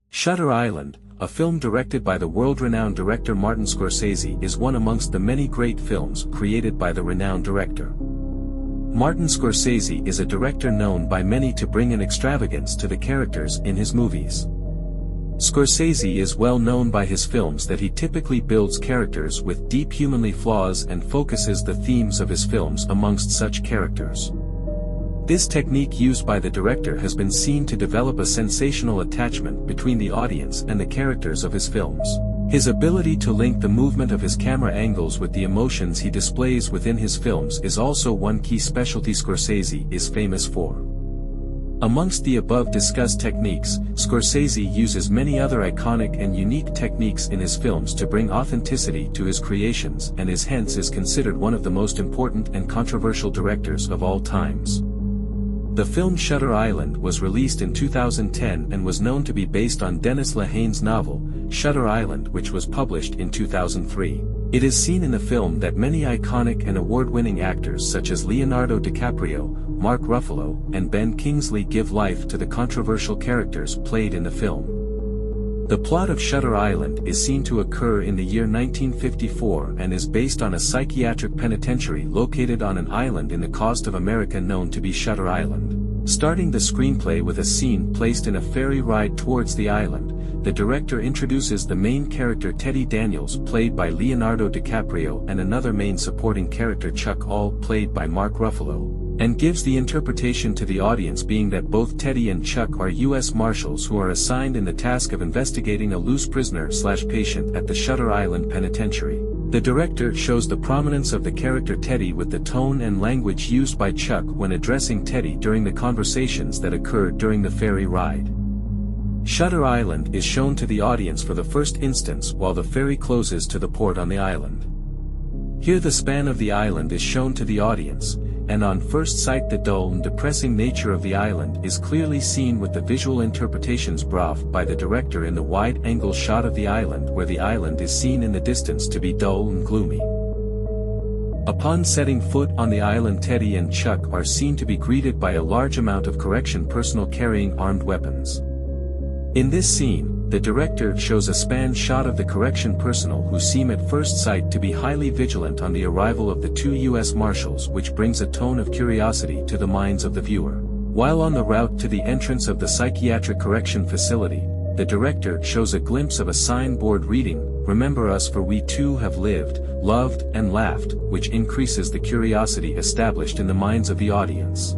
Shutter Island, a film directed by the world-renowned director Martin Scorsese, is one amongst the many great films created by the renowned director. Martin Scorsese is a director known by many to bring an extravagance to the characters in his movies. Scorsese is well known by his films that he typically builds characters with deep humanly flaws and focuses the themes of his films amongst such characters. This technique used by the director has been seen to develop a sensational attachment between the audience and the characters of his films. His ability to link the movement of his camera angles with the emotions he displays within his films is also one key specialty Scorsese is famous for. Amongst the above discussed techniques, Scorsese uses many other iconic and unique techniques in his films to bring authenticity to his creations and is hence considered one of the most important and controversial directors of all times. The film Shutter Island was released in 2010 and was known to be based on Dennis Lehane's novel, Shutter Island, which was published in 2003. It is seen in the film that many iconic and award-winning actors such as Leonardo DiCaprio, Mark Ruffalo, and Ben Kingsley give life to the controversial characters played in the film. The plot of Shutter Island is seen to occur in the year 1954 and is based on a psychiatric penitentiary located on an island in the coast of America known to be Shutter Island. Starting the screenplay with a scene placed in a ferry ride towards the island, the director introduces the main character Teddy Daniels played by Leonardo DiCaprio and another main supporting character Chuck All played by Mark Ruffalo, and gives the interpretation to the audience being that both Teddy and Chuck are U.S. Marshals who are assigned in the task of investigating a loose prisoner/patient at the Shutter Island Penitentiary. The director shows the prominence of the character Teddy with the tone and language used by Chuck when addressing Teddy during the conversations that occurred during the ferry ride. Shutter Island is shown to the audience for the first instance while the ferry closes to the port on the island. Here the span of the island is shown to the audience, and on first sight the dull and depressing nature of the island is clearly seen with the visual interpretations brought by the director in the wide-angle shot of the island where the island is seen in the distance to be dull and gloomy. Upon setting foot on the island, Teddy and Chuck are seen to be greeted by a large amount of correction personnel carrying armed weapons. In this scene, the director shows a span shot of the correction personnel who seem at first sight to be highly vigilant on the arrival of the two U.S. Marshals, which brings a tone of curiosity to the minds of the viewer. While on the route to the entrance of the psychiatric correction facility, the director shows a glimpse of a signboard reading, "Remember us for we too have lived, loved and laughed," which increases the curiosity established in the minds of the audience.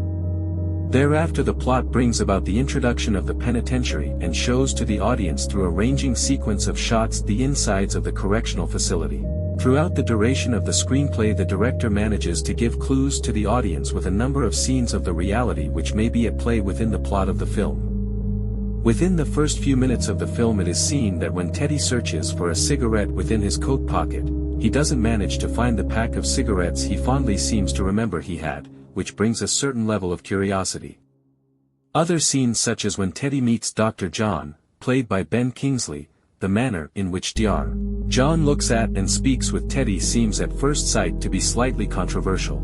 Thereafter the plot brings about the introduction of the penitentiary and shows to the audience through a ranging sequence of shots the insides of the correctional facility. Throughout the duration of the screenplay the director manages to give clues to the audience with a number of scenes of the reality which may be at play within the plot of the film. Within the first few minutes of the film it is seen that when Teddy searches for a cigarette within his coat pocket, he doesn't manage to find the pack of cigarettes he fondly seems to remember he had, which brings a certain level of curiosity. Other scenes such as when Teddy meets Dr. John, played by Ben Kingsley, the manner in which Dr. John looks at and speaks with Teddy seems at first sight to be slightly controversial.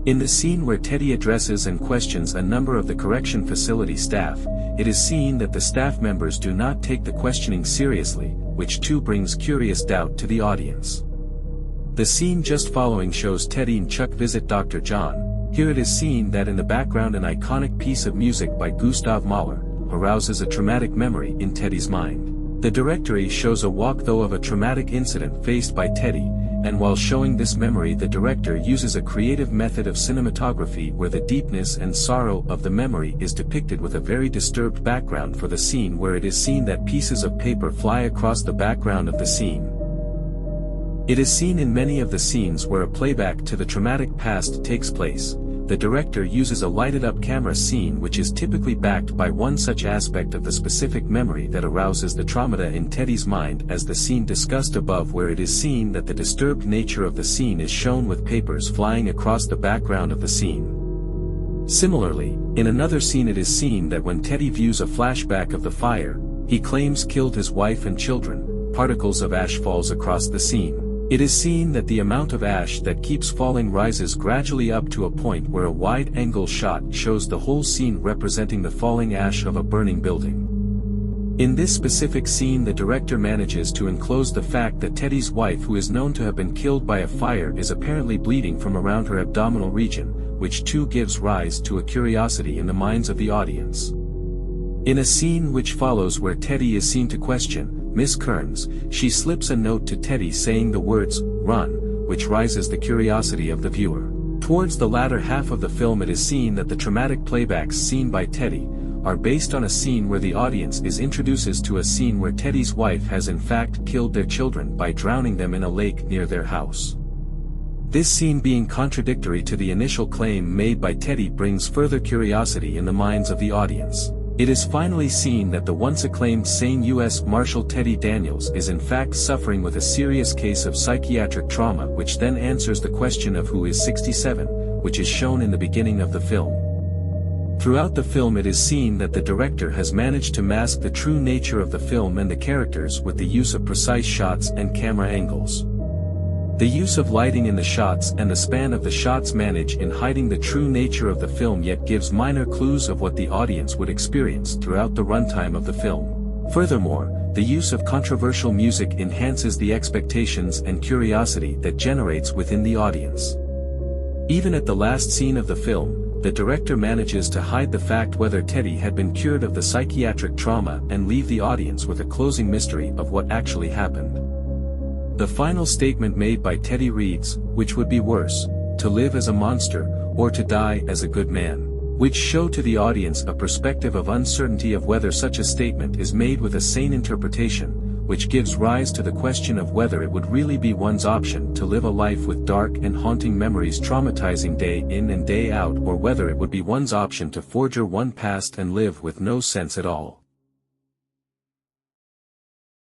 In the scene where Teddy addresses and questions a number of the correction facility staff, it is seen that the staff members do not take the questioning seriously, which too brings curious doubt to the audience. The scene just following shows Teddy and Chuck visit Dr. John. Here it is seen that in the background an iconic piece of music by Gustav Mahler arouses a traumatic memory in Teddy's mind. The directory shows a walk though of a traumatic incident faced by Teddy, and while showing this memory the director uses a creative method of cinematography where the deepness and sorrow of the memory is depicted with a very disturbed background for the scene where it is seen that pieces of paper fly across the background of the scene. It is seen in many of the scenes where a playback to the traumatic past takes place. The director uses a lighted-up camera scene which is typically backed by one such aspect of the specific memory that arouses the traumata in Teddy's mind as the scene discussed above where it is seen that the disturbed nature of the scene is shown with papers flying across the background of the scene. Similarly, in another scene it is seen that when Teddy views a flashback of the fire, he claims killed his wife and children, particles of ash falls across the scene. It is seen that the amount of ash that keeps falling rises gradually up to a point where a wide-angle shot shows the whole scene representing the falling ash of a burning building. In this specific scene, the director manages to enclose the fact that Teddy's wife, who is known to have been killed by a fire, is apparently bleeding from around her abdominal region, which too gives rise to a curiosity in the minds of the audience. In a scene which follows where Teddy is seen to question Miss Kearns, she slips a note to Teddy saying the words, "Run," which rises the curiosity of the viewer. Towards the latter half of the film, it is seen that the traumatic playbacks seen by Teddy are based on a scene where the audience is introduced to a scene where Teddy's wife has in fact killed their children by drowning them in a lake near their house. This scene being contradictory to the initial claim made by Teddy brings further curiosity in the minds of the audience. It is finally seen that the once acclaimed sane U.S. Marshal Teddy Daniels is in fact suffering with a serious case of psychiatric trauma, which then answers the question of who is 67, which is shown in the beginning of the film. Throughout the film, it is seen that the director has managed to mask the true nature of the film and the characters with the use of precise shots and camera angles. The use of lighting in the shots and the span of the shots manage in hiding the true nature of the film, yet gives minor clues of what the audience would experience throughout the runtime of the film. Furthermore, the use of controversial music enhances the expectations and curiosity that generates within the audience. Even at the last scene of the film, the director manages to hide the fact whether Teddy had been cured of the psychiatric trauma and leave the audience with a closing mystery of what actually happened. The final statement made by Teddy reads, "Which would be worse, to live as a monster, or to die as a good man?" which show to the audience a perspective of uncertainty of whether such a statement is made with a sane interpretation, which gives rise to the question of whether it would really be one's option to live a life with dark and haunting memories traumatizing day in and day out, or whether it would be one's option to forge one past and live with no sense at all.